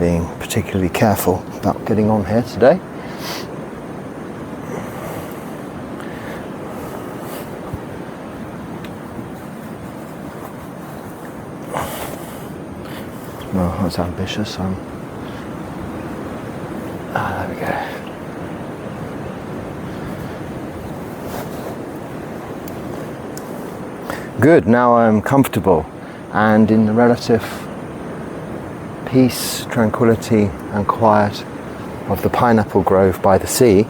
being particularly careful about getting on here today. No, that's ambitious. There we go. Good, now I'm comfortable and in the relative peace, tranquility and quiet of the pineapple grove by the sea,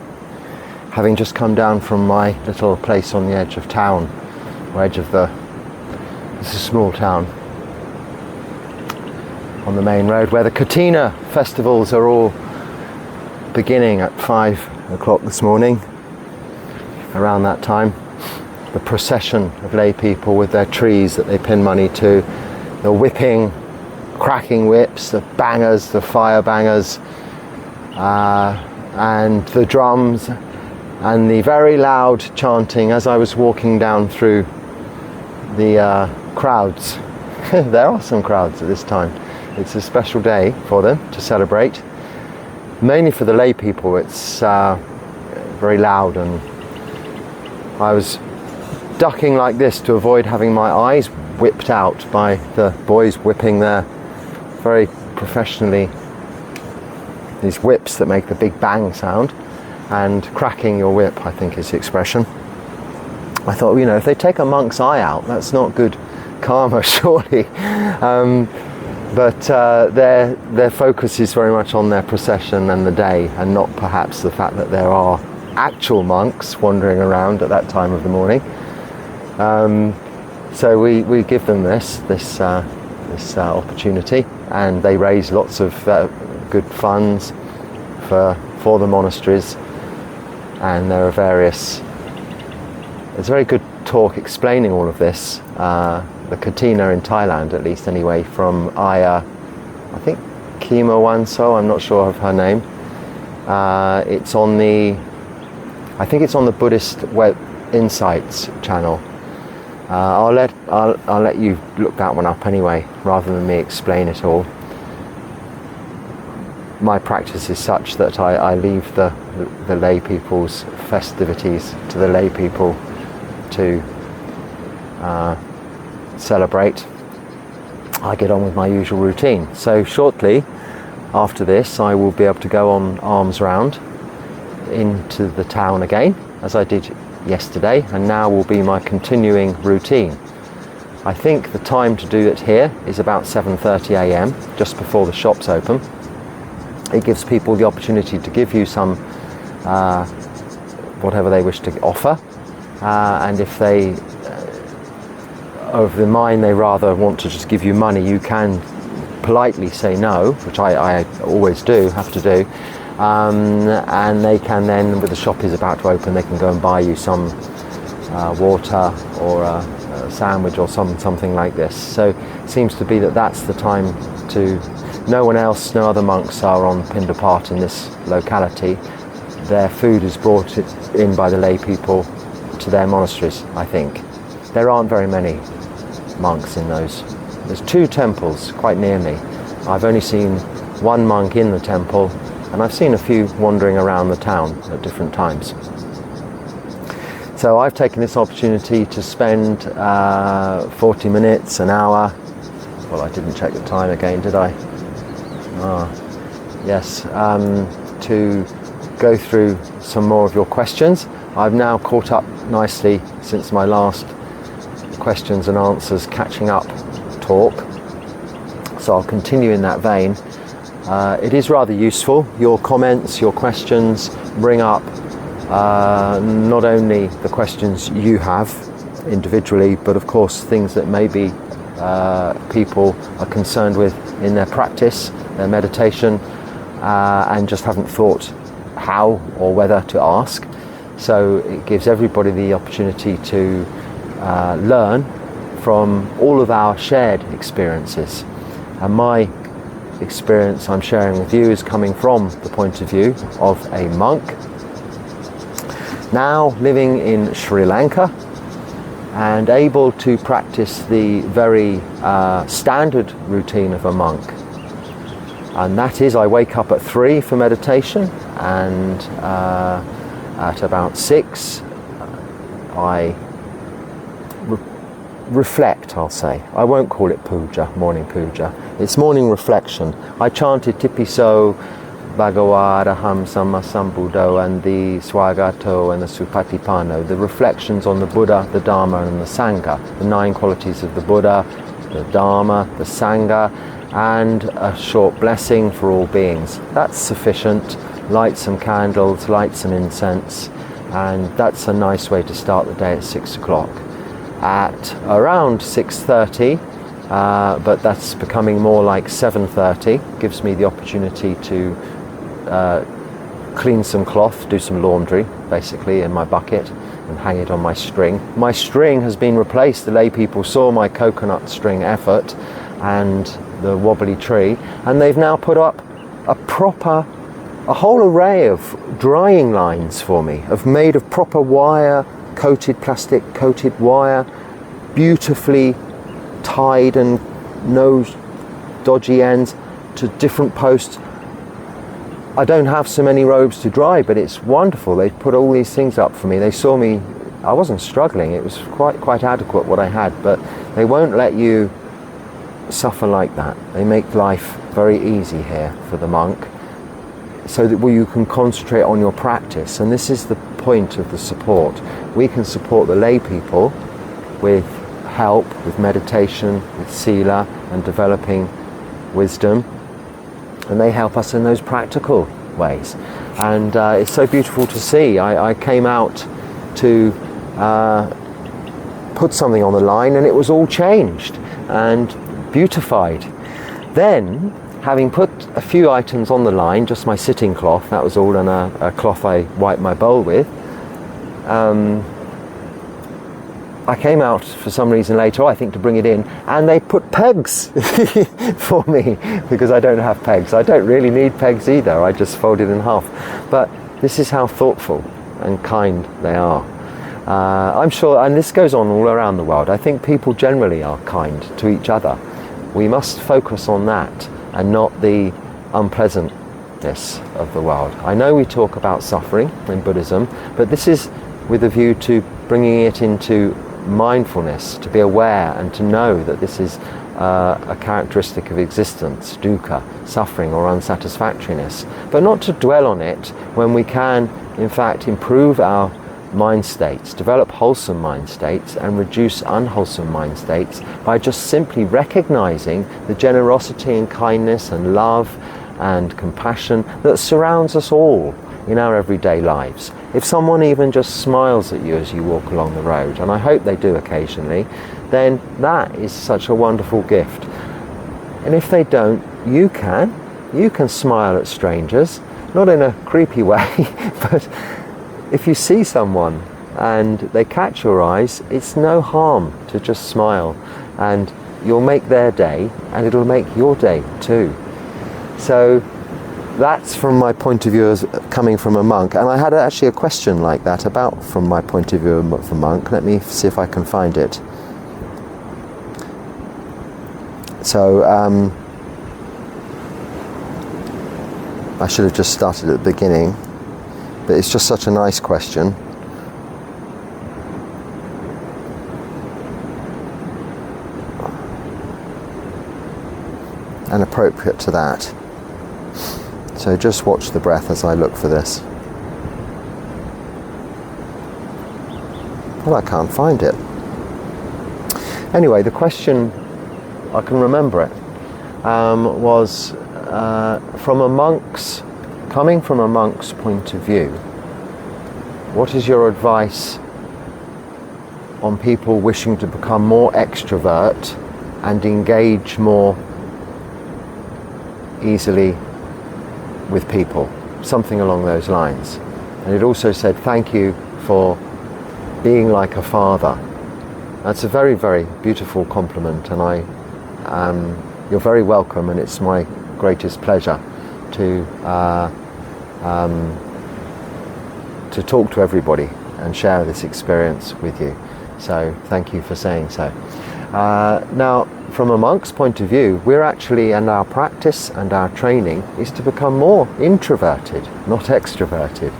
having just come down from my little place on the edge of town, or edge of it's a small town, on the main road, where the Katina festivals are all beginning at 5 o'clock this morning. Around that time, the procession of lay people with their trees that they pin money to, the whipping, cracking whips, the bangers, the fire bangers, and the drums, and the very loud chanting as I was walking down through the crowds. There are some crowds at this time. It's a special day for them to celebrate. Mainly for the lay people, it's very loud, and I was ducking like this to avoid having my eyes whipped out by the boys whipping their very professionally, these whips that make the big bang sound, and cracking your whip, I think is the expression. I thought, you know, if they take a monk's eye out, that's not good karma, surely. But their focus is very much on their procession and the day, and not perhaps the fact that there are actual monks wandering around at that time of the morning. So we give them this opportunity, and they raise lots of good funds for the monasteries, and there are various. There's a very good talk explaining all of this. The Katina in Thailand, at least anyway, from Ayya, I think Kima Wanso, I'm not sure of her name. It's on the Buddhist Web Insights channel. I'll let you look that one up anyway, rather than me explain it all. My practice is such that I leave the lay people's festivities to the lay people to celebrate. I get on with my usual routine. So shortly after this, I will be able to go on alms round into the town again, as I did yesterday, and now will be my continuing routine. I think the time to do it here is about 7:30 a.m, just before the shops open. It gives people the opportunity to give you some whatever they wish to offer, and if they of the mind they rather want to just give you money, you can politely say no, which I always have to do, and they can then, with the shop is about to open, they can go and buy you some water or a sandwich or something like this. So it seems to be that's the time to. No one else, no other monks are on Pindapat in this locality. Their food is brought in by the lay people to their monasteries, I think. There aren't very many monks in those. There's 2 temples quite near me. I've only seen 1 monk in the temple, and I've seen a few wandering around the town at different times. So I've taken this opportunity to spend 40 minutes, an hour. Well, I didn't check the time again, did I? Yes, to go through some more of your questions. I've now caught up nicely since my last questions and answers catching up talk, so I'll continue in that vein. It is rather useful. Your comments, your questions bring up not only the questions you have individually, but of course things that maybe people are concerned with in their practice, their meditation, and just haven't thought how or whether to ask. So it gives everybody the opportunity to learn from all of our shared experiences. And my experience I'm sharing with you is coming from the point of view of a monk now living in Sri Lanka and able to practice the very standard routine of a monk. And that is, I wake up at 3 for meditation, and at about 6 I reflect, I'll say. I won't call it puja, morning puja. It's morning reflection. I chanted Tipiso, Bhagavadaham Samma Sambuddho, and the Swagato and the Supatipano, the reflections on the Buddha, the Dharma and the Sangha, the 9 qualities of the Buddha, the Dharma, the Sangha, and a short blessing for all beings. That's sufficient. Light some candles, light some incense, and that's a nice way to start the day at 6 o'clock. At around 6:30, but that's becoming more like 7:30, gives me the opportunity to clean some cloth, do some laundry, basically, in my bucket, and hang it on my string. My string has been replaced. The lay people saw my coconut string effort and the wobbly tree, and they've now put up a whole array of drying lines for me, made of proper wire, coated plastic, coated wire, beautifully tied and no dodgy ends to different posts. I don't have so many robes to dry, but it's wonderful. They put all these things up for me. They saw me, I wasn't struggling, it was quite adequate what I had, but they won't let you suffer like that. They make life very easy here for the monk, so that you can concentrate on your practice. And this is the point of the support. We can support the lay people with help, with meditation, with sila, and developing wisdom, and they help us in those practical ways. And it's so beautiful to see. I came out to put something on the line, and it was all changed and beautified. Then, having put a few items on the line, just my sitting cloth, that was all, and a cloth I wiped my bowl with, I came out for some reason later, I think to bring it in, and they put pegs for me, because I don't have pegs. I don't really need pegs either, I just fold it in half. But this is how thoughtful and kind they are. I'm sure, and this goes on all around the world, I think people generally are kind to each other. We must focus on that and not the unpleasantness of the world. I know we talk about suffering in Buddhism, but this is with a view to bringing it into mindfulness, to be aware and to know that this is a characteristic of existence, dukkha, suffering or unsatisfactoriness, but not to dwell on it when we can, in fact, improve our mind states, develop wholesome mind states, and reduce unwholesome mind states by just simply recognizing the generosity and kindness and love and compassion that surrounds us all in our everyday lives. If someone even just smiles at you as you walk along the road, and I hope they do occasionally, then that is such a wonderful gift. And if they don't, you can smile at strangers, not in a creepy way, but if you see someone and they catch your eyes, it's no harm to just smile, and you'll make their day, and it'll make your day too. So that's from my point of view as coming from a monk. And I had actually a question like that about from my point of view of a monk. Let me see if I can find it. So I should have just started at the beginning, but it's just such a nice question. And appropriate to that. So just watch the breath as I look for this. Well, I can't find it. Anyway, the question, I can remember it, was coming from a monk's point of view, what is your advice on people wishing to become more extrovert and engage more easily with people? Something along those lines. And it also said, thank you for being like a father. That's a very, very beautiful compliment, and you're very welcome, and it's my greatest pleasure to talk to everybody and share this experience with you. So thank you for saying so. Now, from a monk's point of view, we're actually, and our practice and our training is to become more introverted, not extroverted.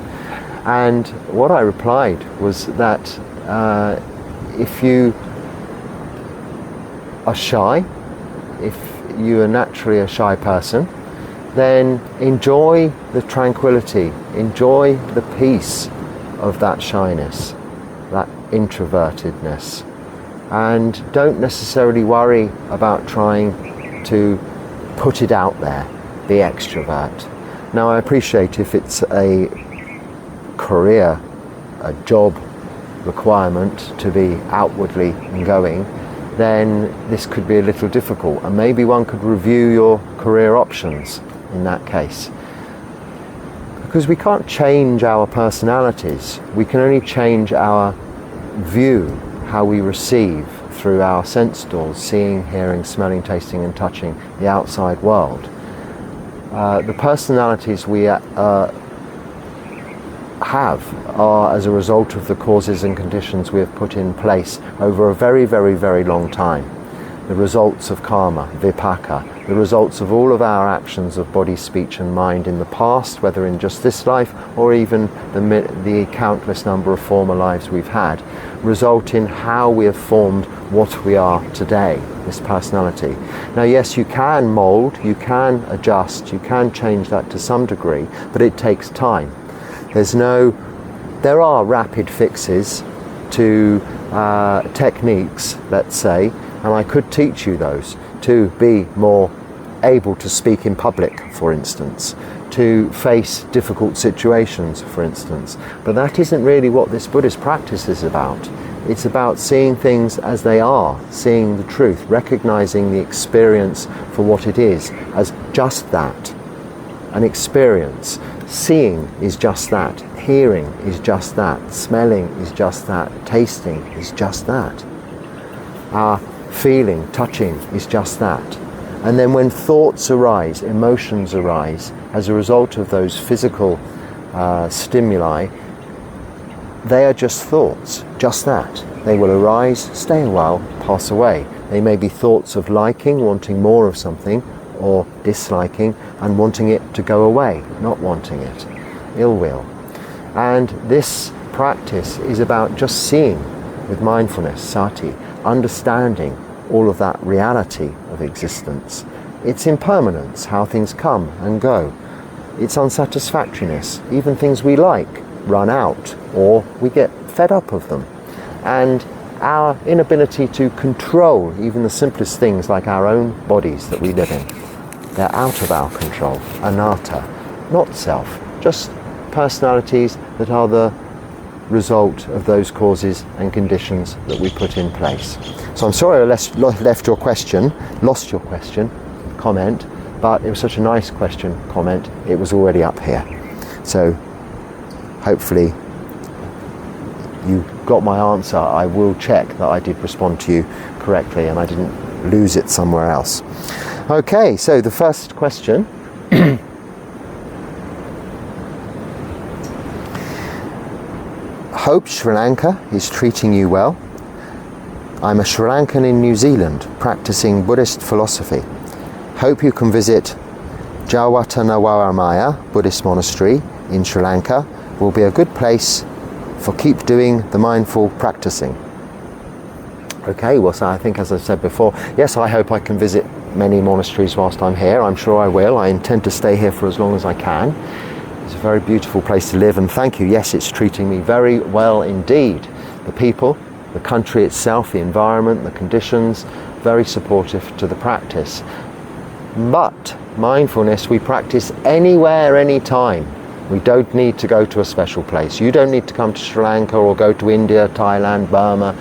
And what I replied was that if you are shy, if you are naturally a shy person, then enjoy the tranquility, enjoy the peace of that shyness, that introvertedness. And don't necessarily worry about trying to put it out there, the extrovert. Now, I appreciate if it's a career, a job requirement to be outwardly going, then this could be a little difficult, and maybe one could review your career options in that case. Because we can't change our personalities, we can only change our view, how we receive through our sense doors, seeing, hearing, smelling, tasting and touching the outside world. The personalities we have are as a result of the causes and conditions we have put in place over a very, very, very long time. The results of karma, vipaka, the results of all of our actions of body, speech and mind in the past, whether in just this life or even the countless number of former lives we've had, result in how we have formed what we are today, this personality. Now yes, you can mould, you can adjust, you can change that to some degree, but it takes time. There are rapid fixes to techniques, let's say, and I could teach you those to be more able to speak in public, for instance, to face difficult situations, for instance. But that isn't really what this Buddhist practice is about. It's about seeing things as they are, seeing the truth, recognizing the experience for what it is, as just that, an experience. Seeing is just that, hearing is just that, smelling is just that, tasting is just that. Our feeling, touching is just that. And then when thoughts arise, emotions arise, as a result of those physical stimuli, they are just thoughts, just that. They will arise, stay a while, pass away. They may be thoughts of liking, wanting more of something, or disliking and wanting it to go away, not wanting it, ill will. And this practice is about just seeing with mindfulness, sati, understanding all of that reality of existence. Its impermanence, how things come and go. Its unsatisfactoriness, even things we like run out or we get fed up of them. And our inability to control even the simplest things like our own bodies that we live in. They're out of our control, anatta, not self, just personalities that are the result of those causes and conditions that we put in place. So I'm sorry I lost your question, comment, but it was such a nice question, comment, it was already up here. So hopefully you got my answer. I will check that I did respond to you correctly and I didn't lose it somewhere else. Okay, so the first question. Hope Sri Lanka is treating you well. I'm a Sri Lankan in New Zealand practicing Buddhist philosophy. Hope you can visit Jawatanawaramaya Buddhist Monastery in Sri Lanka. Will be a good place for keep doing the mindful practicing. Okay, well, so I think, as I said before, yes, I hope I can visit many monasteries whilst I'm here. I'm sure I will. I intend to stay here for as long as I can. It's a very beautiful place to live, and thank you. Yes, it's treating me very well indeed. The people, the country itself, the environment, the conditions, very supportive to the practice. But mindfulness we practice anywhere, anytime. We don't need to go to a special place. You don't need to come to Sri Lanka or go to India, Thailand, Burma,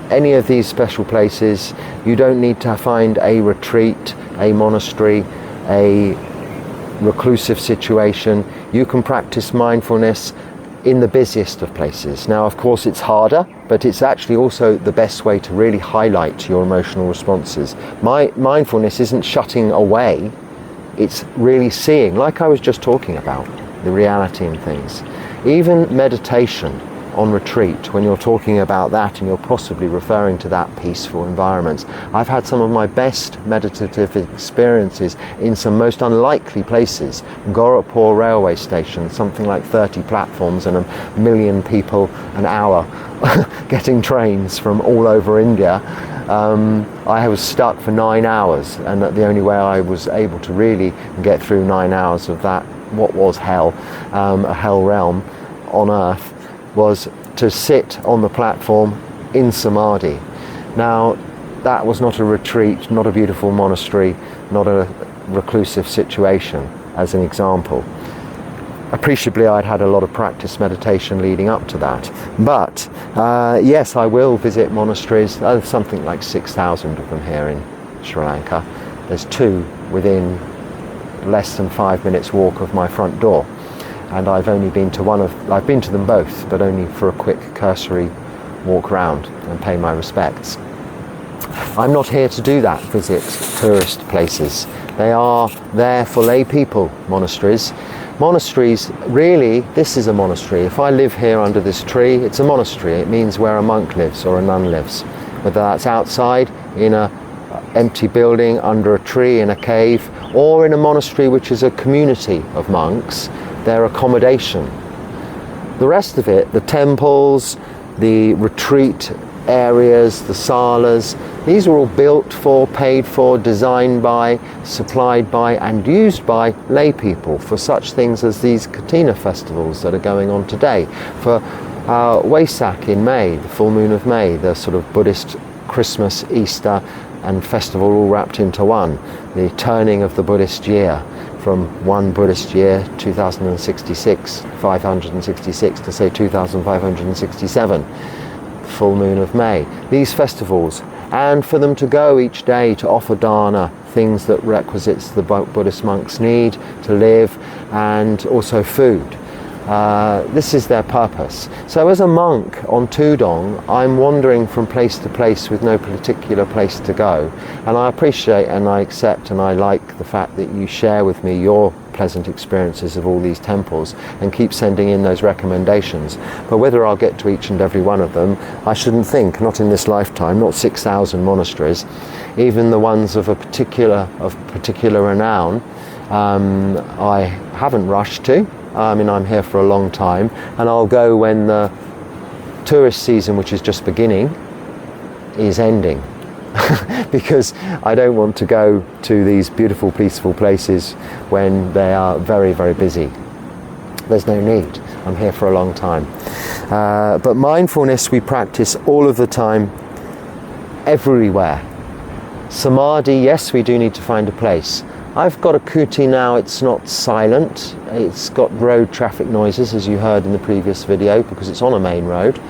any of these special places. You don't need to find a retreat, a monastery, a reclusive situation. You can practice mindfulness in the busiest of places. Now, of course, it's harder, but it's actually also the best way to really highlight your emotional responses. Mindfulness isn't shutting away, it's really seeing, like I was just talking about, the reality in things. Even meditation on retreat, when you're talking about that and you're possibly referring to that peaceful environment. I've had some of my best meditative experiences in some most unlikely places. Gorakhpur railway station, something like 30 platforms and 1 million people an hour getting trains from all over India. I was stuck for 9 hours, and the only way I was able to really get through 9 hours of that, what was hell, a hell realm on earth, was to sit on the platform in samadhi. Now, that was not a retreat, not a beautiful monastery, not a reclusive situation, as an example. Appreciably, I'd had a lot of practice meditation leading up to that. But yes, I will visit monasteries. There's something like 6,000 of them here in Sri Lanka. There's 2 within less than 5 minutes walk of my front door. And I've only been to I've been to them both, but only for a quick cursory walk round and pay my respects. I'm not here to do that, visit tourist places. They are there for lay people, monasteries. Monasteries, really, this is a monastery. If I live here under this tree, it's a monastery. It means where a monk lives or a nun lives. Whether that's outside, in an empty building, under a tree, in a cave, or in a monastery which is a community of monks, their accommodation. The rest of it, the temples, the retreat areas, the salas, these are all built for, paid for, designed by, supplied by and used by lay people for such things as these Katina festivals that are going on today, for Wesak in May, the full moon of May, the sort of Buddhist Christmas, Easter and festival all wrapped into one, the turning of the Buddhist year from one Buddhist year, 566, to say 2567, full moon of May. These festivals, and for them to go each day to offer dana, things that requisites the Buddhist monks need to live, and also food. This is their purpose. So as a monk on Tudong, I'm wandering from place to place with no particular place to go. And I appreciate and I accept and I like the fact that you share with me your pleasant experiences of all these temples and keep sending in those recommendations. But whether I'll get to each and every one of them, I shouldn't think, not in this lifetime, not 6,000 monasteries, even the ones of particular renown, I haven't rushed to. I mean, I'm here for a long time, and I'll go when the tourist season, which is just beginning, is ending. Because I don't want to go to these beautiful, peaceful places when they are very, very busy. There's no need. I'm here for a long time. But mindfulness we practice all of the time, everywhere. Samadhi, yes, we do need to find a place. I've got a kuti now, it's not silent, it's got road traffic noises as you heard in the previous video because it's on a main road.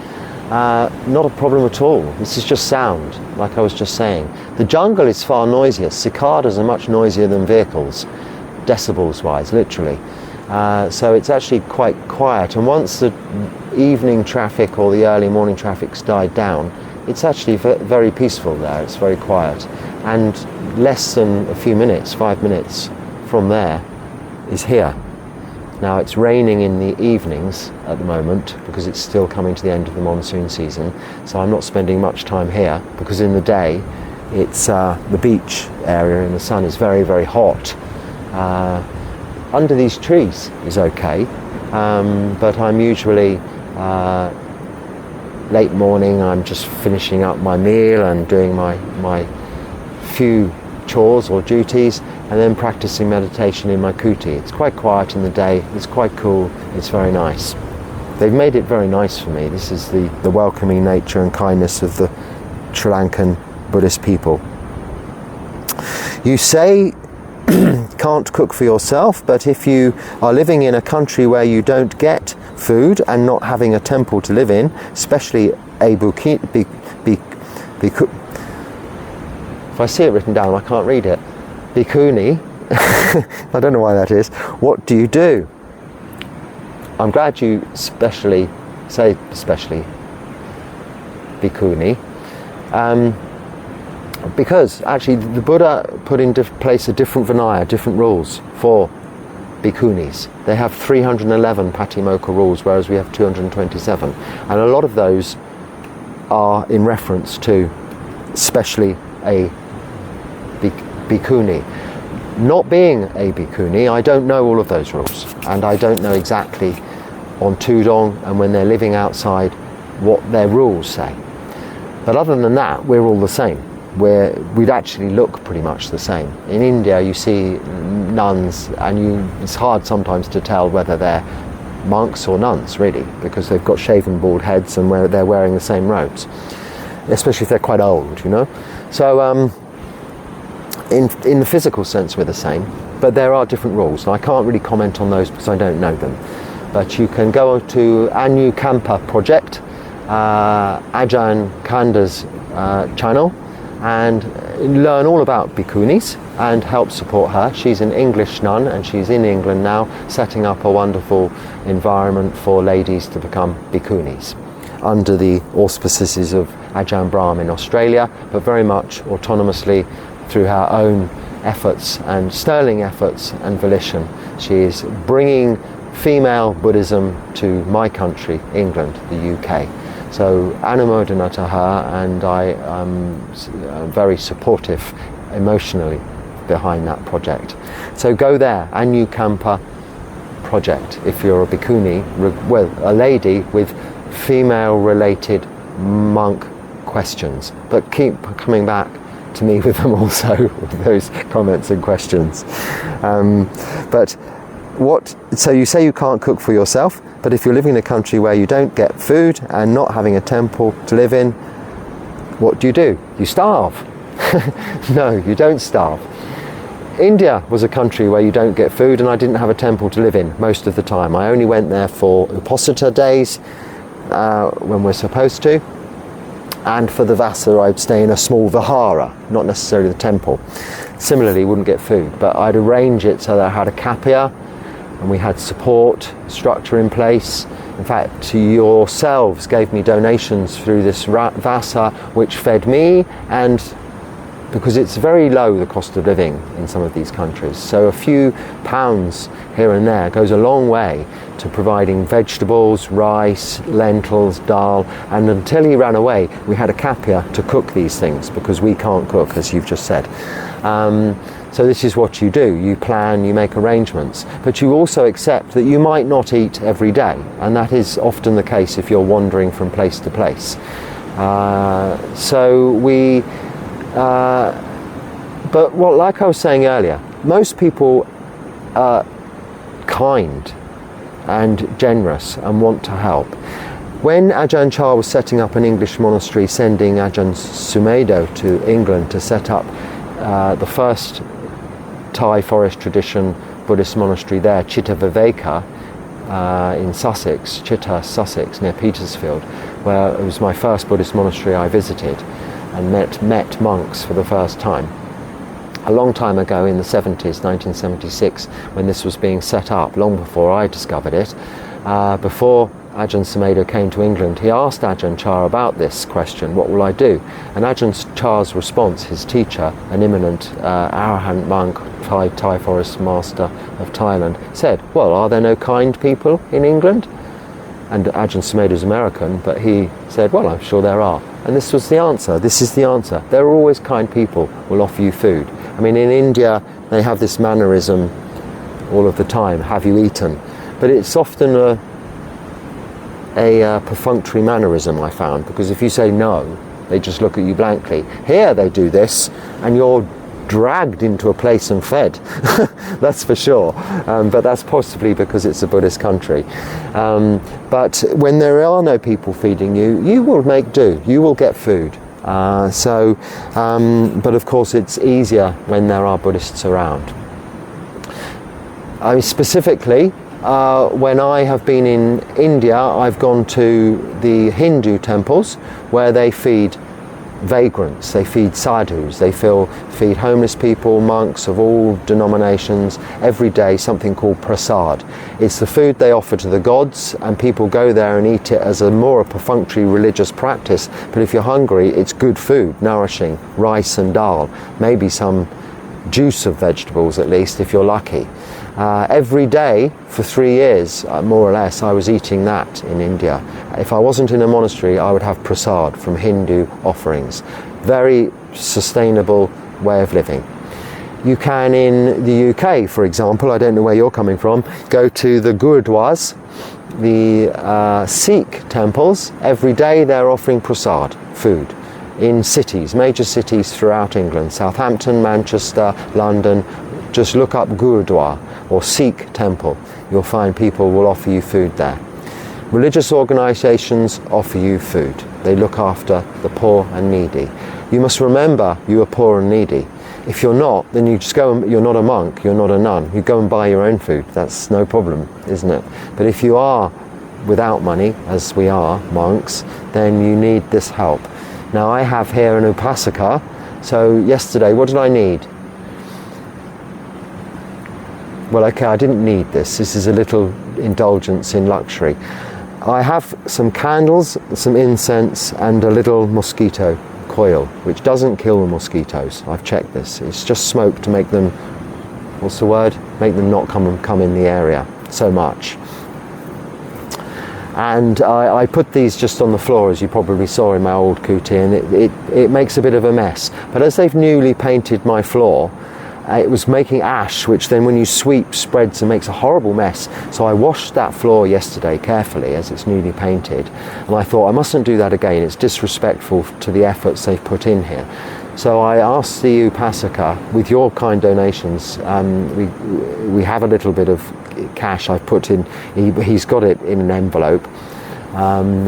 Not a problem at all, this is just sound, like I was just saying. The jungle is far noisier, cicadas are much noisier than vehicles, decibels wise, literally. So it's actually quite quiet, and once the evening traffic or the early morning traffic's died down, it's actually very peaceful there, it's very quiet. And less than a few minutes, 5 minutes from there is here. Now it's raining in the evenings at the moment because it's still coming to the end of the monsoon season, so I'm not spending much time here because in the day it's the beach area and the sun is very, very hot. Under these trees is okay, but I'm usually late morning, I'm just finishing up my meal and doing my few chores or duties and then practicing meditation in my kuti. It's quite quiet in the day, it's quite cool, it's very nice. They've made it very nice for me. This is the welcoming nature and kindness of the Sri Lankan Buddhist people. You say can't cook for yourself, but if you are living in a country where you don't get food and not having a temple to live in, especially a bhikkhu, if I see it written down, I can't read it. Bhikkhuni, I don't know why that is. What do you do? I'm glad you say especially bhikkhuni, because actually the Buddha put in place a different vinaya, different rules for bhikkhunis. They have 311 patimokkha rules, whereas we have 227. And a lot of those are in reference to especially a bhikkhuni. Not being a bhikkhuni, I don't know all of those rules, and I don't know exactly on Tudong and when they're living outside what their rules say. But other than that, we're all the same. We'd actually look pretty much the same. In India, you see nuns, and it's hard sometimes to tell whether they're monks or nuns, really, because they've got shaven bald heads and they're wearing the same robes, especially if they're quite old, you know. So in the physical sense, we're the same, but there are different rules, and I can't really comment on those because I don't know them. But you can go to Anu Kampa project, Ajahn Kanda's channel, and learn all about bhikkhunis and help support her. She's an English nun, and she's in England now, setting up a wonderful environment for ladies to become bhikkhunis under the auspices of Ajahn Brahm in Australia, but very much autonomously through her own efforts and sterling efforts and volition. She is bringing female Buddhism to my country, England, the UK. So anumodana to her, and I am very supportive emotionally behind that project. So go there, Anu Kampa project, if you're a bhikkhuni, well, a lady with female-related monk questions. But keep coming back to me with them also, with those comments and questions. So you say you can't cook for yourself, but if you're living in a country where you don't get food and not having a temple to live in, what do? You starve. No, you don't starve. India was a country where you don't get food, and I didn't have a temple to live in most of the time. I only went there for Uposatha days when we're supposed to, and for the Vasa I'd stay in a small vihara, not necessarily the temple. Similarly, wouldn't get food, but I'd arrange it so that I had a kapia, and we had support structure in place. In fact, yourselves gave me donations through this Vasa, which fed me, and because it's very low, the cost of living in some of these countries, so a few pounds here and there goes a long way to providing vegetables, rice, lentils, dal, and until he ran away, we had a kapia to cook these things, because we can't cook, as you've just said. So this is what you do. You plan, you make arrangements, but you also accept that you might not eat every day, and that is often the case if you're wandering from place to place. But like I was saying earlier, most people are kind and generous and want to help. When Ajahn Chah was setting up an English monastery, sending Ajahn Sumedho to England to set up the first Thai Forest tradition Buddhist monastery there, Chitta Viveka, in Sussex, Chitta, Sussex, near Petersfield, where it was my first Buddhist monastery I visited and met monks for the first time. A long time ago in the 70s, 1976, when this was being set up, long before I discovered it, before Ajahn Sumedho came to England, he asked Ajahn Chah about this question, what will I do? And Ajahn Chah's response, his teacher, an eminent Arahant monk, Thai Forest Master of Thailand, said, well, are there no kind people in England? And Ajahn Sumedho's American, but he said, well, I'm sure there are. And this was the answer. This is the answer. There are always kind people who will offer you food. I mean, in India, they have this mannerism all of the time, have you eaten? But it's often a perfunctory mannerism, I found, because if you say no, they just look at you blankly. Here they do this, and you're dragged into a place and fed. That's for sure. But that's possibly because it's a Buddhist country. But when there are no people feeding you, you will make do. You will get food. But of course it's easier when there are Buddhists around. I mean, specifically, when I have been in India, I've gone to the Hindu temples where they feed vagrants, they feed sadhus, they feed homeless people, monks of all denominations, every day, something called prasad. It's the food they offer to the gods, and people go there and eat it as a more perfunctory religious practice. But if you're hungry, it's good food, nourishing, rice and dal, maybe some juice of vegetables at least if you're lucky. Every day for 3 years, more or less, I was eating that in India. If I wasn't in a monastery, I would have prasad from Hindu offerings. Very sustainable way of living. You can, in the UK, for example, I don't know where you're coming from, go to the gurudwaras, the Sikh temples. Every day they're offering prasad, food, in cities, major cities throughout England, Southampton, Manchester, London. Just look up Gurudwara or Sikh temple. You'll find people will offer you food there. Religious organisations offer you food. They look after the poor and needy. You must remember you are poor and needy. If you're not, then you just go and, you're not a monk, you're not a nun. You go and buy your own food. That's no problem, isn't it? But if you are without money, as we are monks, then you need this help. Now I have here an upasaka. So yesterday, what did I need? Well, okay, I didn't need this. This is a little indulgence in luxury. I have some candles, some incense, and a little mosquito coil, which doesn't kill the mosquitoes. I've checked this. It's just smoke to make them, what's the word? Make them not come in the area so much. And I put these just on the floor, as you probably saw in my old kuti, and it makes a bit of a mess. But as they've newly painted my floor, it was making ash, which then when you sweep spreads and makes a horrible mess. So I washed that floor yesterday carefully as it's newly painted, and I thought I mustn't do that again. It's disrespectful to the efforts they've put in here. So I asked the upasaka, with your kind donations, we have a little bit of cash I've put in. He's got it in an envelope, and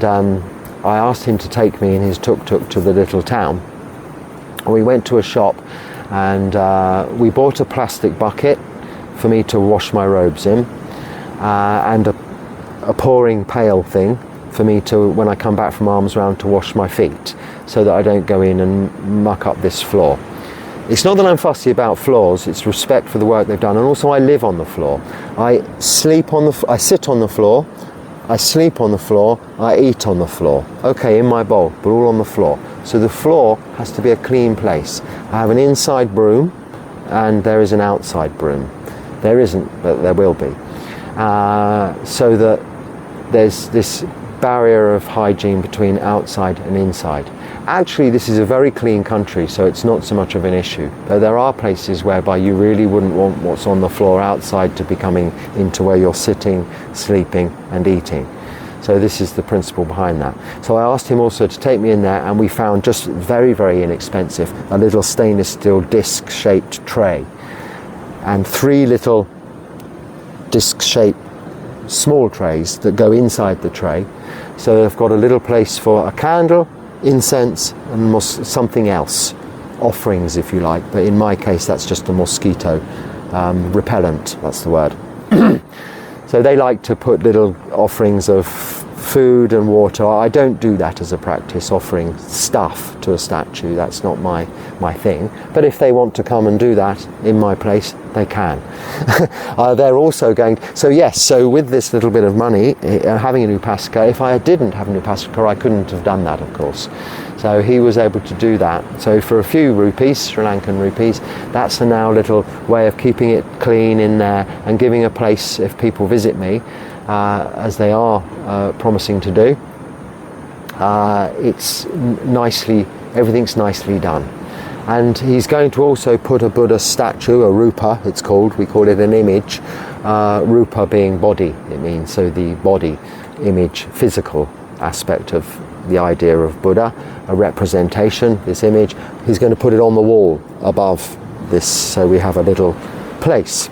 I asked him to take me in his tuk-tuk to the little town. We went to a shop, and we bought a plastic bucket for me to wash my robes in, and a pouring pail thing for me to, when I come back from alms round, to wash my feet, so that I don't go in and muck up this floor. It's not that I'm fussy about floors, it's respect for the work they've done, and also I live on the floor. I sit on the floor, I sleep on the floor, I eat on the floor. Okay, in my bowl, but all on the floor. So the floor has to be a clean place. I have an inside broom and there is an outside broom. There isn't, but there will be. So that there's this barrier of hygiene between outside and inside. Actually, this is a very clean country, so it's not so much of an issue. Though there are places whereby you really wouldn't want what's on the floor outside to be coming into where you're sitting, sleeping and eating. So this is the principle behind that. So I asked him also to take me in there, and we found, just very, very inexpensive, a little stainless steel disc-shaped tray and 3 little disc-shaped small trays that go inside the tray. So they've got a little place for a candle, incense and something else, offerings if you like, but in my case that's just a mosquito repellent, that's the word. So they like to put little offerings of food and water. I don't do that as a practice, offering stuff to a statue. That's not my thing. But if they want to come and do that in my place, they can. They're also going, so yes, so with this little bit of money, having an upasaka, if I didn't have an upasaka, I couldn't have done that, of course. So he was able to do that. So for a few rupees, Sri Lankan rupees, that's a now little way of keeping it clean in there and giving a place if people visit me, as they are promising to do. It's nicely, everything's nicely done. And he's going to also put a Buddha statue, a rupa it's called, we call it an image, rupa being body, it means, so the body image, physical aspect of the idea of Buddha, a representation, this image. He's going to put it on the wall above this, so we have a little place.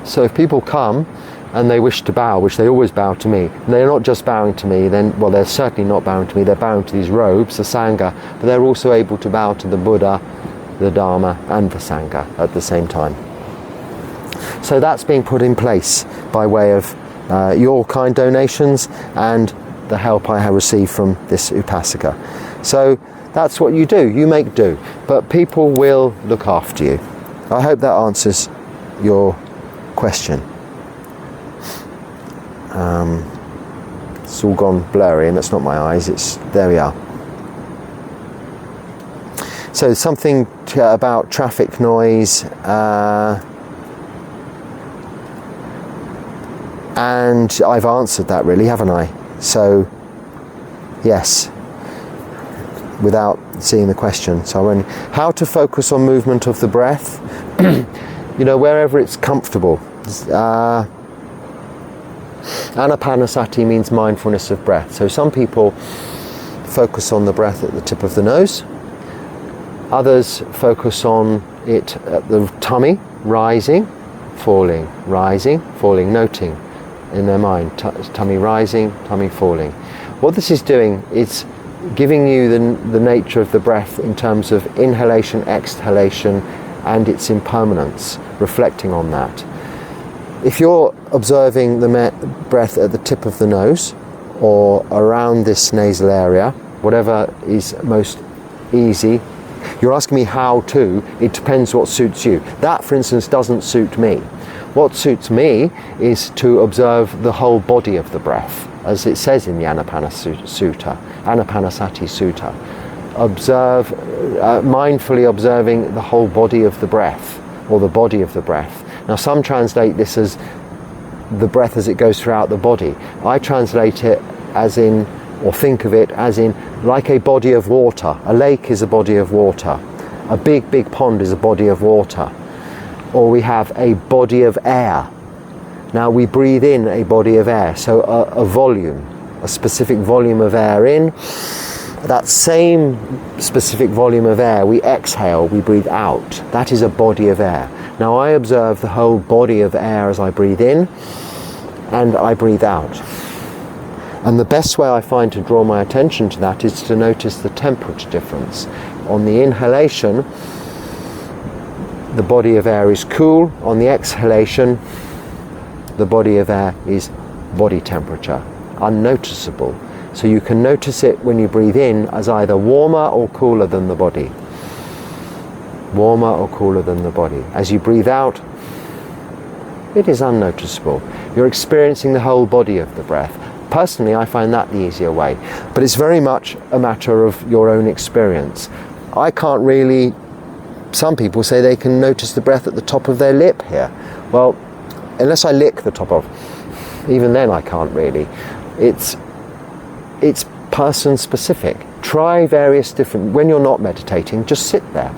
So if people come and they wish to bow, which they always bow to me, and they're not just bowing to me, then, well, they're certainly not bowing to me, they're bowing to these robes, the Sangha, but they're also able to bow to the Buddha, the Dharma and the Sangha at the same time. So that's being put in place by way of your kind donations and the help I have received from this upasaka. So that's what you do, you make do, but people will look after you. I hope that answers your question. It's all gone blurry, and that's not my eyes, it's, there we are. So something about traffic noise. And I've answered that really, haven't I? So, yes, without seeing the question. So how to focus on movement of the breath? You know, wherever it's comfortable. Anapanasati means mindfulness of breath. So some people focus on the breath at the tip of the nose. Others focus on it at the tummy, rising, falling, noting in their mind, tummy rising, tummy falling. What this is doing is giving you the nature of the breath in terms of inhalation, exhalation, and its impermanence, reflecting on that. If you're observing the breath at the tip of the nose or around this nasal area, whatever is most easy, you're asking me how to, it depends what suits you. That, for instance, doesn't suit me. What suits me is to observe the whole body of the breath, as it says in the Anapanasati Sutta. Mindfully observing the whole body of the breath, or the body of the breath. Now some translate this as the breath as it goes throughout the body. I translate it as in, or think of it as in, like a body of water. A lake is a body of water. A big pond is a body of water. Or we have a body of air. Now we breathe in a body of air, so a volume, a specific volume of air in. That same specific volume of air we exhale, we breathe out. That is a body of air. Now I observe the whole body of air as I breathe in and I breathe out. And the best way I find to draw my attention to that is to notice the temperature difference. On the inhalation, the body of air is cool. On the exhalation, the body of air is body temperature, unnoticeable. So you can notice it when you breathe in as either warmer or cooler than the body. Warmer or cooler than the body. As you breathe out, it is unnoticeable. You're experiencing the whole body of the breath. Personally, I find that the easier way. But it's very much a matter of your own experience. I can't really... Some people say they can notice the breath at the top of their lip here. Well, unless I lick the top of... Even then I can't really. It's person specific. Try various different... When you're not meditating, just sit there.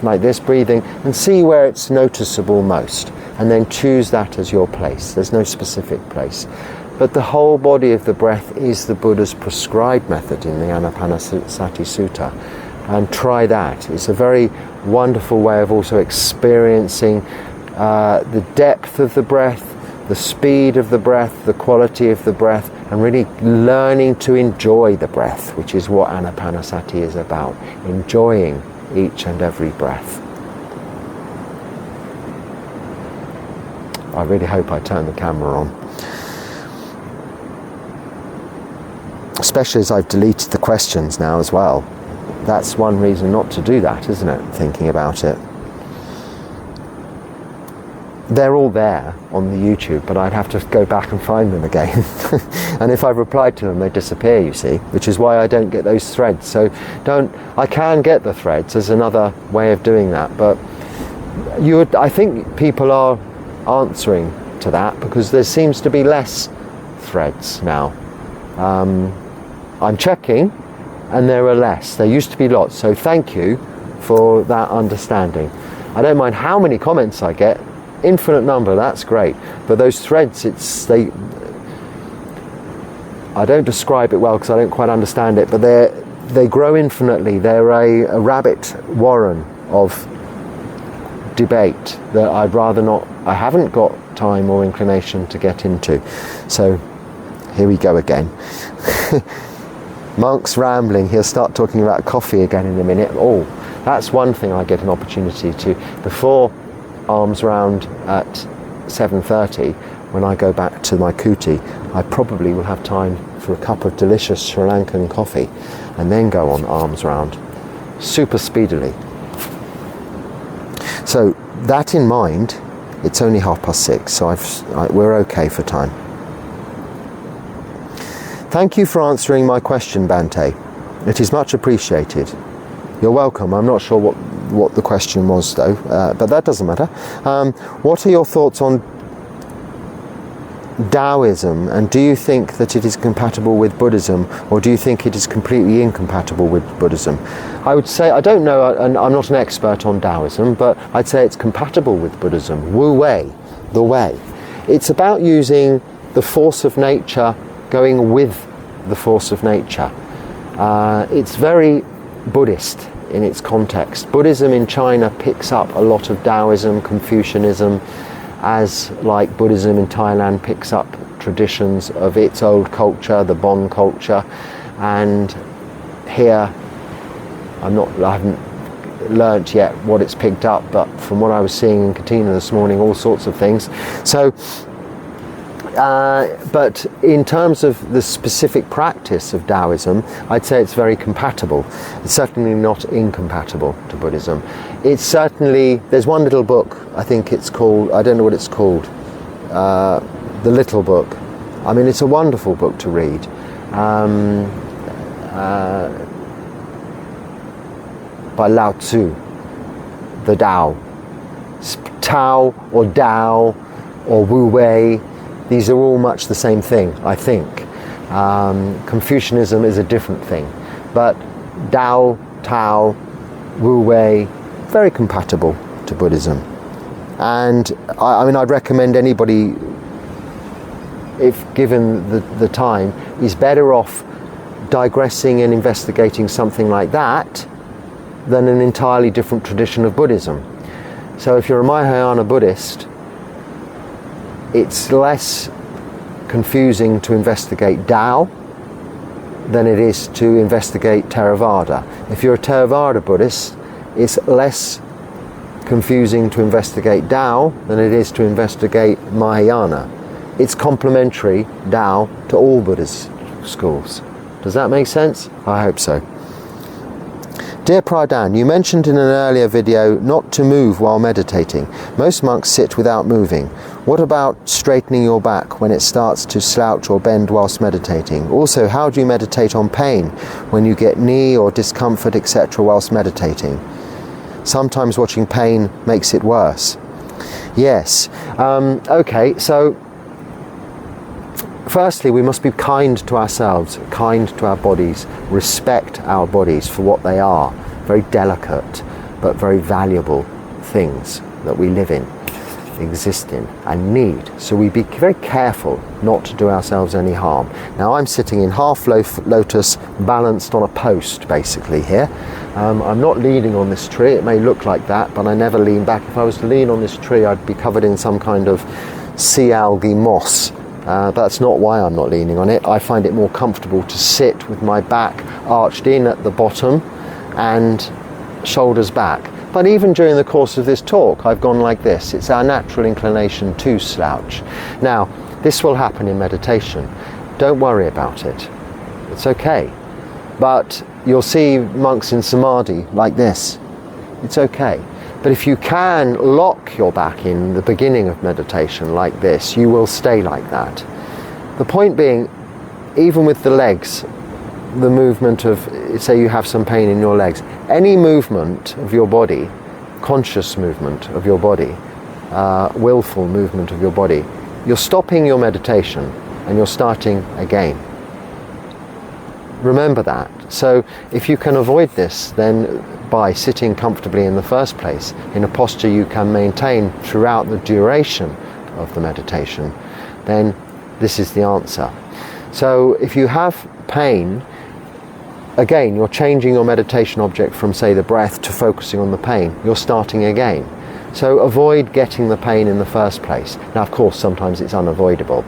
Like this, breathing, and see where it's noticeable most. And then choose that as your place. There's no specific place. But the whole body of the breath is the Buddha's prescribed method in the Anapanasati Sutta. And try that. It's a very wonderful way of also experiencing the depth of the breath, the speed of the breath, the quality of the breath, and really learning to enjoy the breath, which is what Anapanasati is about. Enjoying each and every breath. I really hope I turn the camera on. Especially as I've deleted the questions now as well. That's one reason not to do that, isn't it? Thinking about it. They're all there on the YouTube, but I'd have to go back and find them again. And if I've replied to them, they disappear, you see, which is why I don't get those threads. So I can get the threads as another way of doing that, but I think people are answering to that because there seems to be less threads now. I'm checking, and there are less. There used to be lots, so thank you for that understanding. I don't mind how many comments I get, infinite number, that's great. But those threads, I don't describe it well because I don't quite understand it, but they grow infinitely. They're a rabbit warren of debate that I'd rather not, I haven't got time or inclination to get into. So here we go again. Monk's rambling. He'll start talking about coffee again in a minute. Oh, that's one thing I get an opportunity to. Before Arms Round at 7:30, when I go back to my kuti, I probably will have time for a cup of delicious Sri Lankan coffee and then go on Arms Round super speedily. So that in mind, it's only 6:30, so we're okay for time. Thank you for answering my question, Bhante. It is much appreciated. You're welcome. I'm not sure what the question was, though, but that doesn't matter. What are your thoughts on Taoism, and do you think that it is compatible with Buddhism, or do you think it is completely incompatible with Buddhism? I would say, I don't know, and I'm not an expert on Taoism, but I'd say it's compatible with Buddhism. Wu Wei, the way. It's about using the force of nature, going with the force of nature. It's very Buddhist in its context. Buddhism in China picks up a lot of Taoism, Confucianism, as like Buddhism in Thailand picks up traditions of its old culture, the Bon culture, and here I haven't learnt yet what it's picked up, but from what I was seeing in Katina this morning, all sorts of things. So but in terms of the specific practice of Taoism, I'd say it's very compatible. It's certainly not incompatible to Buddhism. It's certainly, there's one little book, I think it's called, I don't know what it's called, The Little Book. I mean, it's a wonderful book to read. By Lao Tzu, the Tao. Tao or Tao or Wu Wei, these are all much the same thing, I think. Confucianism is a different thing. But Tao, Tao, Wu Wei, very compatible to Buddhism. And I mean, I'd recommend anybody, if given the time, is better off digressing and investigating something like that than an entirely different tradition of Buddhism. So if you're a Mahayana Buddhist, it's less confusing to investigate Tao than it is to investigate Theravada. If you're a Theravada Buddhist, it's less confusing to investigate Tao than it is to investigate Mahayana. It's complementary, Tao, to all Buddhist schools. Does that make sense? I hope so. Dear Phra Dan, you mentioned in an earlier video not to move while meditating. Most monks sit without moving. What about straightening your back when it starts to slouch or bend whilst meditating? Also, how do you meditate on pain when you get knee or discomfort, etc. whilst meditating? Sometimes watching pain makes it worse. Yes. Okay, so firstly, we must be kind to ourselves, kind to our bodies, respect our bodies for what they are, very delicate but very valuable things that we live in, exist in and need. So we be very careful not to do ourselves any harm. Now I'm sitting in half lotus, balanced on a post basically here. I'm not leaning on this tree. It may look like that, but I never lean back. If I was to lean on this tree, I'd be covered in some kind of sea algae moss. That's not why I'm not leaning on it. I find it more comfortable to sit with my back arched in at the bottom and shoulders back. But even during the course of this talk, I've gone like this. It's our natural inclination to slouch. Now, this will happen in meditation. Don't worry about it. It's okay. But you'll see monks in samadhi like this. It's okay. But if you can lock your back in the beginning of meditation like this, you will stay like that. The point being, even with the legs, the movement of, say you have some pain in your legs, any movement of your body, conscious movement of your body, willful movement of your body, you're stopping your meditation and you're starting again. Remember that. So if you can avoid this, then by sitting comfortably in the first place, in a posture you can maintain throughout the duration of the meditation, then this is the answer. So if you have pain, again, you're changing your meditation object from, say, the breath to focusing on the pain. You're starting again. So avoid getting the pain in the first place. Now, of course, sometimes it's unavoidable.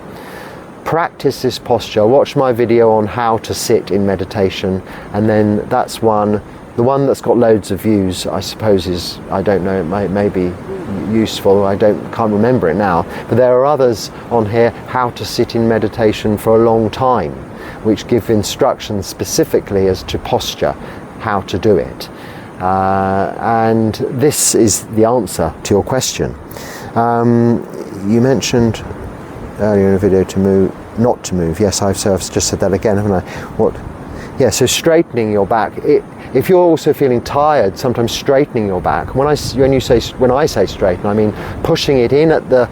Practice this posture. Watch my video on how to sit in meditation, and then that's one. The one that's got loads of views, I suppose, is, I don't know, it may be useful. Can't remember it now. But there are others on here, how to sit in meditation for a long time, which give instructions specifically as to posture, how to do it. And this is the answer to your question. You mentioned earlier in a video to move, not to move. Yes, I've just said that again, haven't I? What? Yeah, so straightening your back. If you're also feeling tired, sometimes straightening your back. When I say straighten, I mean pushing it in at the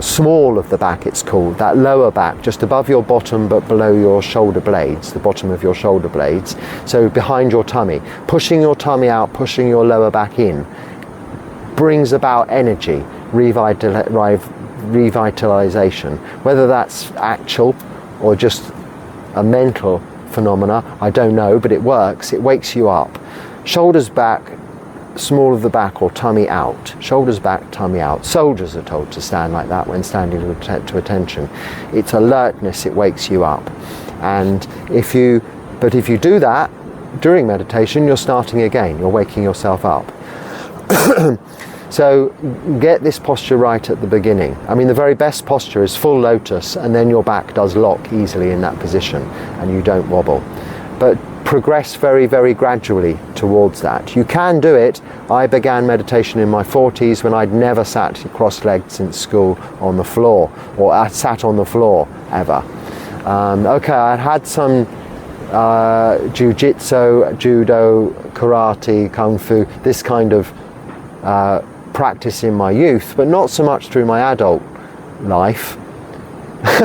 small of the back, it's called, that lower back, just above your bottom but below your shoulder blades, the bottom of your shoulder blades, so behind your tummy. Pushing your tummy out, pushing your lower back in, brings about energy, revitalization, whether that's actual or just a mental phenomena, I don't know, but it works. It wakes you up. Shoulders back, small of the back, or tummy out. Shoulders back, tummy out. Soldiers are told to stand like that when standing to attention. It's alertness, it wakes you up. And if you do that during meditation, you're starting again, you're waking yourself up. So get this posture right at the beginning. I mean, the very best posture is full lotus, and then your back does lock easily in that position and you don't wobble. But progress very, very gradually towards that. You can do it. I began meditation in my 40s when I'd never sat cross-legged since school on the floor, or I sat on the floor ever. Okay, I'd had some jiu-jitsu, judo, karate, kung fu, this kind of practice in my youth, but not so much through my adult life.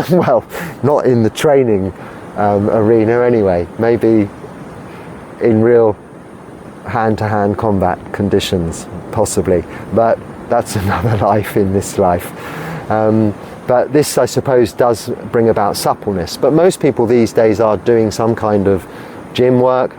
Well, not in the training arena anyway, maybe in real hand-to-hand combat conditions, possibly, but that's another life in this life. But this, I suppose, does bring about suppleness. But most people these days are doing some kind of gym work,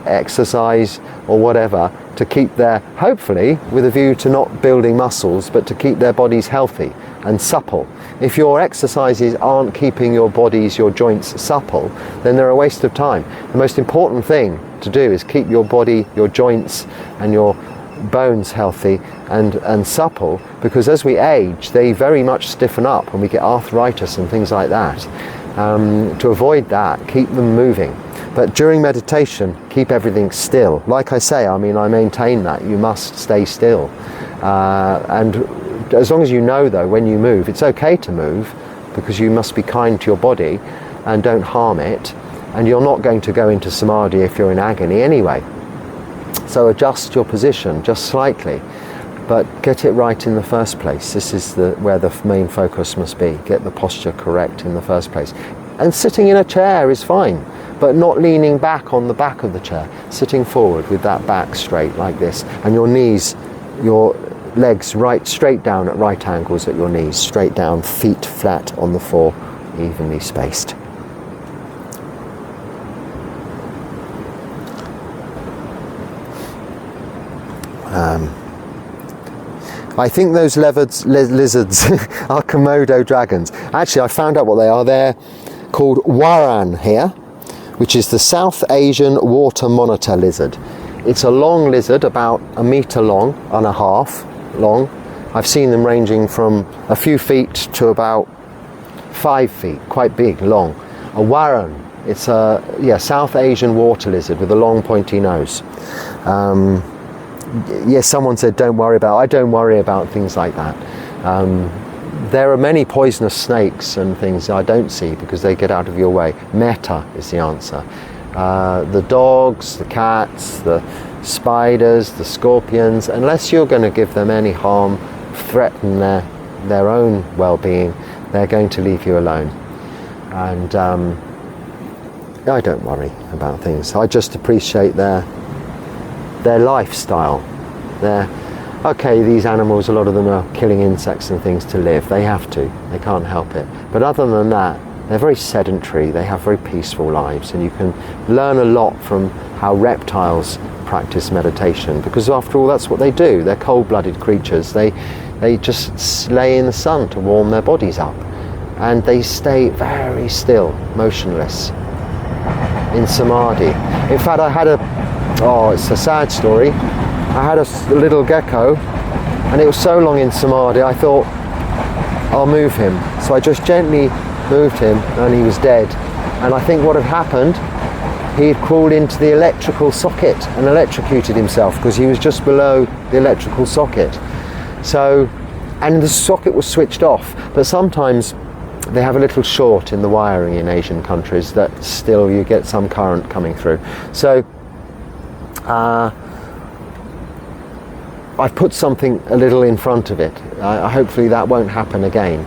exercise, or whatever, to keep their, hopefully, with a view to not building muscles, but to keep their bodies healthy and supple. If your exercises aren't keeping your bodies, your joints supple, then they're a waste of time. The most important thing to do is keep your body, your joints, and your bones healthy and supple, because as we age, they very much stiffen up and we get arthritis and things like that. To avoid that, keep them moving. But during meditation, keep everything still. Like I say, I mean, I maintain that you must stay still. And as long as you know, though, when you move, it's okay to move, because you must be kind to your body and don't harm it. And you're not going to go into samadhi if you're in agony anyway. So adjust your position just slightly, but get it right in the first place. This is where the main focus must be. Get the posture correct in the first place. And sitting in a chair is fine, but not leaning back on the back of the chair. Sitting forward with that back straight like this, and your knees, your legs right straight down at right angles at your knees, straight down, feet flat on the floor, evenly spaced. I think those lizards are Komodo dragons. Actually, I found out what they are. They're called waran here, which is the South Asian water monitor lizard. It's a long lizard, about 1.5 meters long. I've seen them ranging from a few feet to about 5 feet, quite big, long. A waran, it's a South Asian water lizard with a long pointy nose. Yes, someone said don't worry about it. I don't worry about things like that. There are many poisonous snakes and things I don't see because they get out of your way. Metta is the answer. The dogs, the cats, the spiders, the scorpions, unless you're going to give them any harm, threaten their own well-being, they're going to leave you alone. And I don't worry about things. I just appreciate their lifestyle. Okay, these animals, a lot of them are killing insects and things to live. They have to. They can't help it. But other than that, they're very sedentary. They have very peaceful lives, and you can learn a lot from how reptiles practice meditation, because after all, that's what they do. They're cold-blooded creatures. They just lay in the sun to warm their bodies up, and they stay very still, motionless, in samadhi. In fact, it's a sad story. I had a little gecko, and it was so long in samadhi, I thought, I'll move him. So I just gently moved him, and he was dead. And I think what had happened, he had crawled into the electrical socket and electrocuted himself, because he was just below the electrical socket. So, and the socket was switched off, but sometimes they have a little short in the wiring in Asian countries that still you get some current coming through. So I've put something a little in front of it. Hopefully that won't happen again.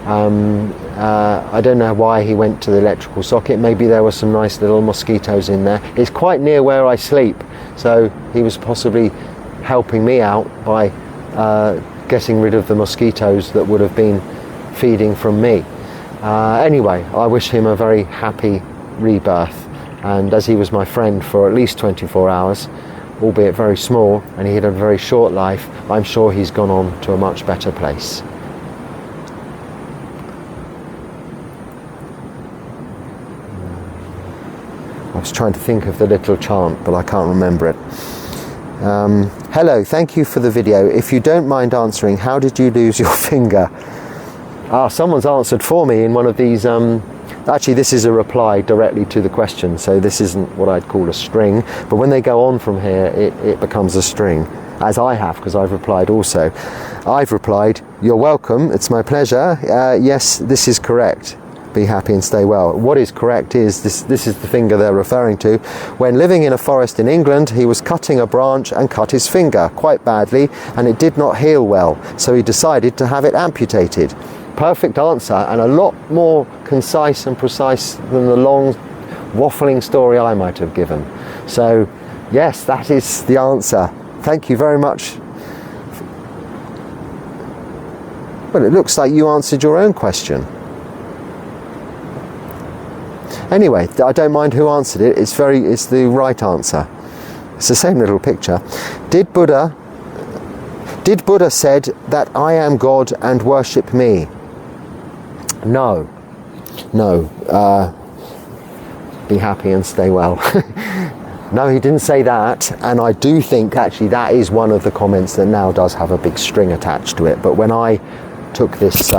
I don't know why he went to the electrical socket. Maybe there were some nice little mosquitoes in there. It's quite near where I sleep, so he was possibly helping me out by getting rid of the mosquitoes that would have been feeding from me. Anyway, I wish him a very happy rebirth, and as he was my friend for at least 24 hours, albeit very small, and he had a very short life, I'm sure he's gone on to a much better place. I was trying to think of the little chant, but I can't remember it. Hello, thank you for the video. If you don't mind answering, how did you lose your finger? Someone's answered for me in one of these. Actually, this is a reply directly to the question, so this isn't what I'd call a string, but when they go on from here, it becomes a string, as I have, because I've replied also. I've replied, you're welcome, it's my pleasure. Yes, this is correct. Be happy and stay well. What is correct is, this is the finger they're referring to. When living in a forest in England, he was cutting a branch and cut his finger quite badly, and it did not heal well, so he decided to have it amputated. Perfect answer, and a lot more concise and precise than the long waffling story I might have given. So yes, that is the answer. Thank you very much. Well, it looks like you answered your own question. Anyway, I don't mind who answered it. It's the right answer. It's the same little picture. Did Buddha said that I am God and worship me? No. Be happy and stay well. No, he didn't say that, and I do think actually that is one of the comments that now does have a big string attached to it. But when I took this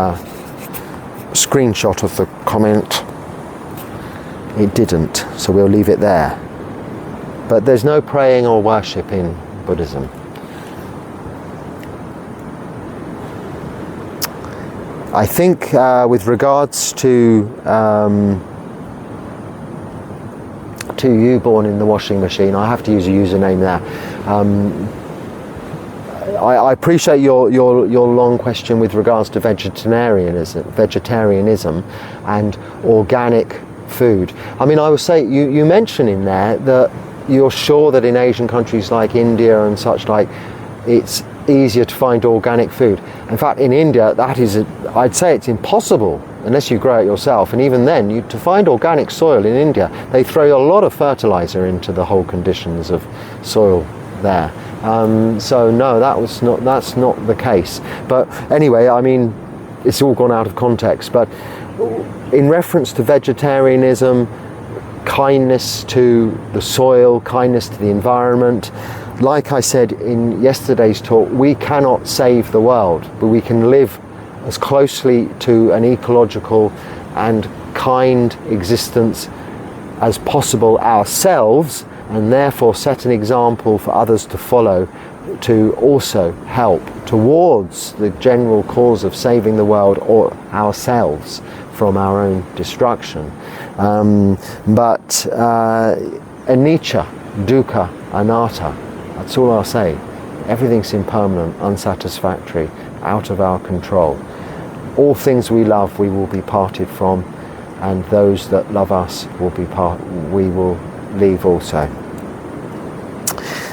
screenshot of the comment, it didn't, so we'll leave it there. But there's no praying or worship in Buddhism. I think with regards to you born in the washing machine, I have to use a username there. I appreciate your long question with regards to vegetarianism and organic food. I mean, I would say you mention in there that you're sure that in Asian countries like India and such like, it's easier to find organic food. In fact, in India, I'd say it's impossible unless you grow it yourself. And even then, to find organic soil in India, they throw a lot of fertilizer into the whole conditions of soil there. So no, that's not the case. But anyway, I mean, it's all gone out of context. But in reference to vegetarianism, kindness to the soil, kindness to the environment, like I said in yesterday's talk, we cannot save the world, but we can live as closely to an ecological and kind existence as possible ourselves, and therefore set an example for others to follow, to also help towards the general cause of saving the world or ourselves from our own destruction. But anicca, dukkha, anatta, that's all I'll say. Everything's impermanent, unsatisfactory, out of our control. All things we love we will be parted from, and those that love us we will leave also.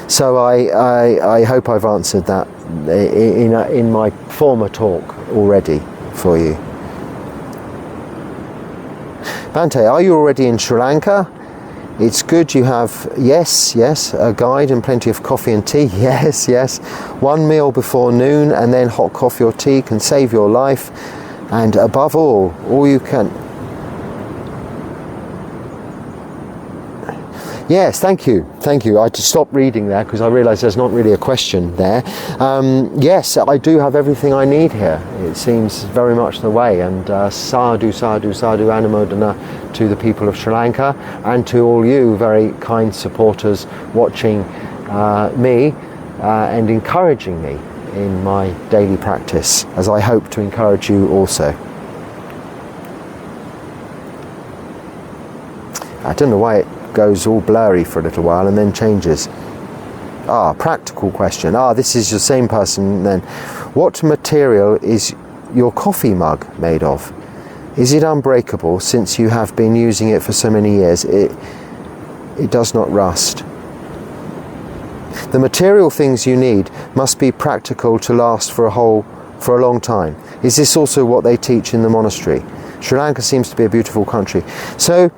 So I hope I've answered that in my former talk already for you. Bhante, are you already in Sri Lanka? It's good you have, yes, a guide and plenty of coffee and tea, yes. One meal before noon and then hot coffee or tea can save your life. And above all you can... Yes, thank you. I had to stop reading there because I realised there's not really a question there. Yes, I do have everything I need here. It seems very much the way. And sadhu, anumodana to the people of Sri Lanka and to all you very kind supporters watching me and encouraging me in my daily practice, as I hope to encourage you also. I don't know why it goes all blurry for a little while and then changes. Practical question. This is the same person then. What material is your coffee mug made of? Is it unbreakable since you have been using it for so many years? It does not rust. The material things you need must be practical to last for a long time. Is this also what they teach in the monastery? Sri Lanka seems to be a beautiful country. So,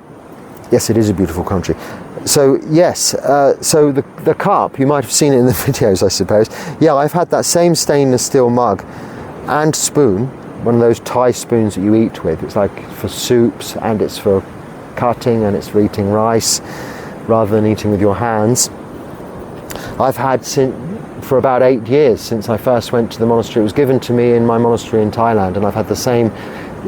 yes, it is a beautiful country. So, yes, so the cup, you might have seen it in the videos, I suppose. Yeah, I've had that same stainless steel mug and spoon, one of those Thai spoons that you eat with. It's like for soups, and it's for cutting, and it's for eating rice rather than eating with your hands. I've had for about 8 years since I first went to the monastery. It was given to me in my monastery in Thailand, and I've had the same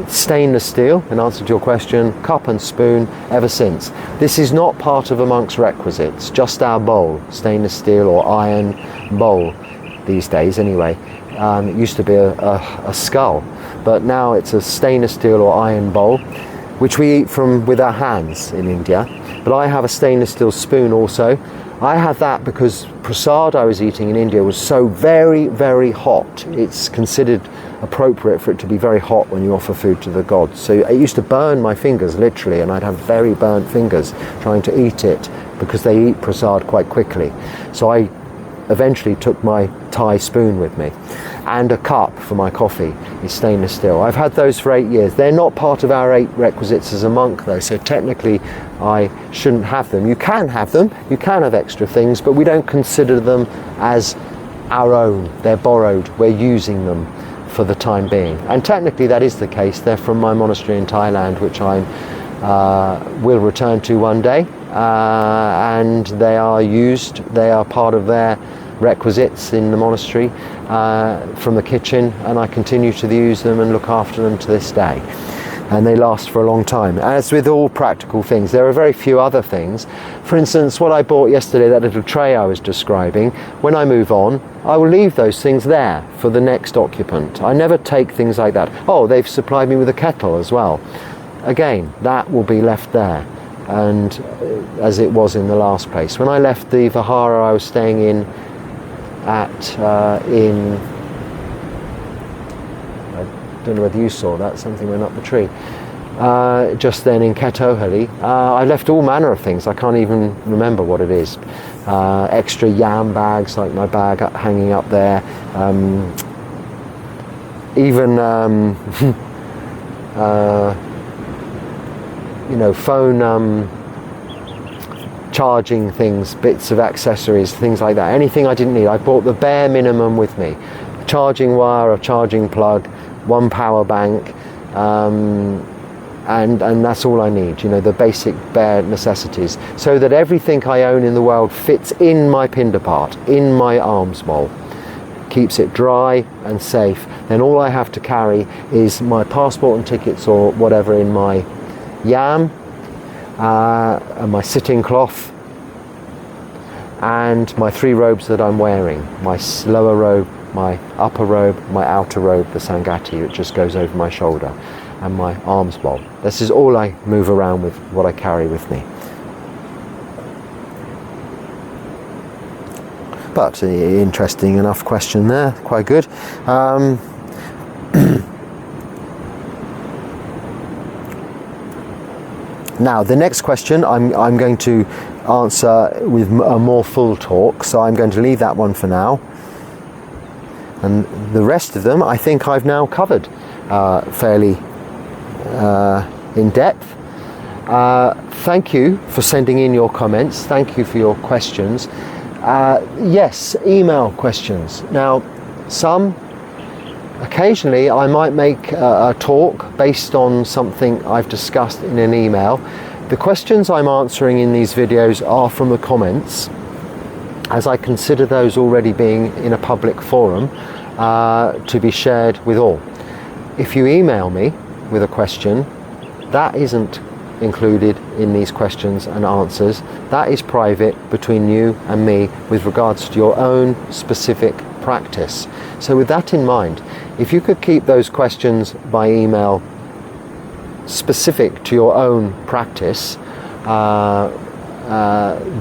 stainless steel, in answer to your question, cup and spoon ever since. This is not part of a monk's requisites, just our bowl, stainless steel or iron bowl these days anyway. It used to be a skull, but now it's a stainless steel or iron bowl, which we eat with our hands in India. But I have a stainless steel spoon also. I have that because prasad I was eating in India was so very, very hot. It's considered appropriate for it to be very hot when you offer food to the gods. So it used to burn my fingers literally, and I'd have very burnt fingers trying to eat it because they eat prasad quite quickly. So I eventually took my Thai spoon with me, and a cup for my coffee is stainless steel. I've had those for 8 years. They're not part of our 8 requisites as a monk though, so technically I shouldn't have them. You can have them, you can have extra things, but we don't consider them as our own. They're borrowed, we're using them for the time being. And technically that is the case. They're from my monastery in Thailand, which I will return to one day, and they are used, they are part of their requisites in the monastery from the kitchen, and I continue to use them and look after them to this day, and they last for a long time. As with all practical things, there are very few other things. For instance, what I bought yesterday, that little tray I was describing, when I move on I will leave those things there for the next occupant. I never take things like that. Oh, they've supplied me with a kettle as well. Again, that will be left there, and as it was in the last place. When I left the vihara I was staying in I don't know whether you saw that, something went up the tree, just then in Ketohali, I left all manner of things. I can't even remember what it is. Extra yam bags, like my bag hanging up there, even phone charging things, bits of accessories, things like that. Anything I didn't need, I bought the bare minimum with me. A charging wire, a charging plug, one power bank, and that's all I need, the basic bare necessities, so that everything I own in the world fits in my pindapart, in my alms bowl, keeps it dry and safe. Then all I have to carry is my passport and tickets or whatever in my yam, and my sitting cloth, and my 3 robes that I'm wearing, my lower robe, my upper robe, my outer robe, the sangati, which just goes over my shoulder, and my alms bowl. This is all I move around with, what I carry with me. But interesting enough question there, quite good. Now, the next question I'm going to answer with a more full talk, so I'm going to leave that one for now. And the rest of them, I think I've now covered fairly in depth. Thank you for sending in your comments. Thank you for your questions. Yes, email questions. Now, occasionally I might make a talk based on something I've discussed in an email. The questions I'm answering in these videos are from the comments, as I consider those already being in a public forum to be shared with all. If you email me with a question, that isn't included in these questions and answers. That is private between you and me with regards to your own specific practice. So with that in mind, if you could keep those questions by email specific to your own practice,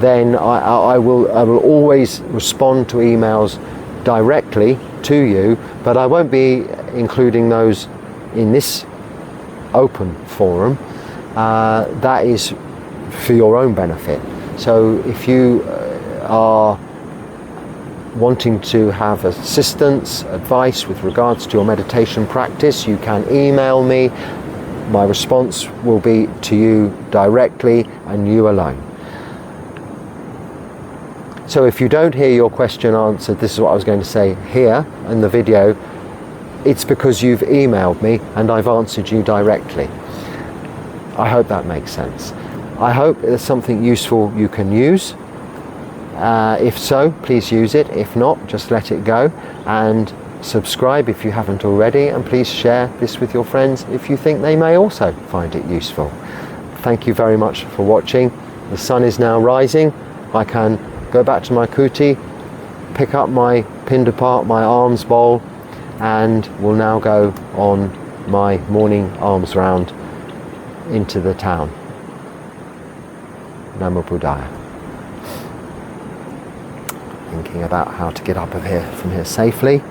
then I will always respond to emails directly to you, but I won't be including those in this open forum, that is for your own benefit. So if you are wanting to have assistance, advice with regards to your meditation practice, you can email me. My response will be to you directly and you alone. So if you don't hear your question answered, this is what I was going to say here in the video, it's because you've emailed me and I've answered you directly. I hope that makes sense. I hope it's something useful you can use. If so, please use it. If not, just let it go, and subscribe if you haven't already, and please share this with your friends if you think they may also find it useful. Thank you very much for watching. The sun is now rising. I can go back to my kuti, pick up my pindapart, my alms bowl, and will now go on my morning alms round into the town. Namo Buddhaya. Thinking about how to get up from here safely.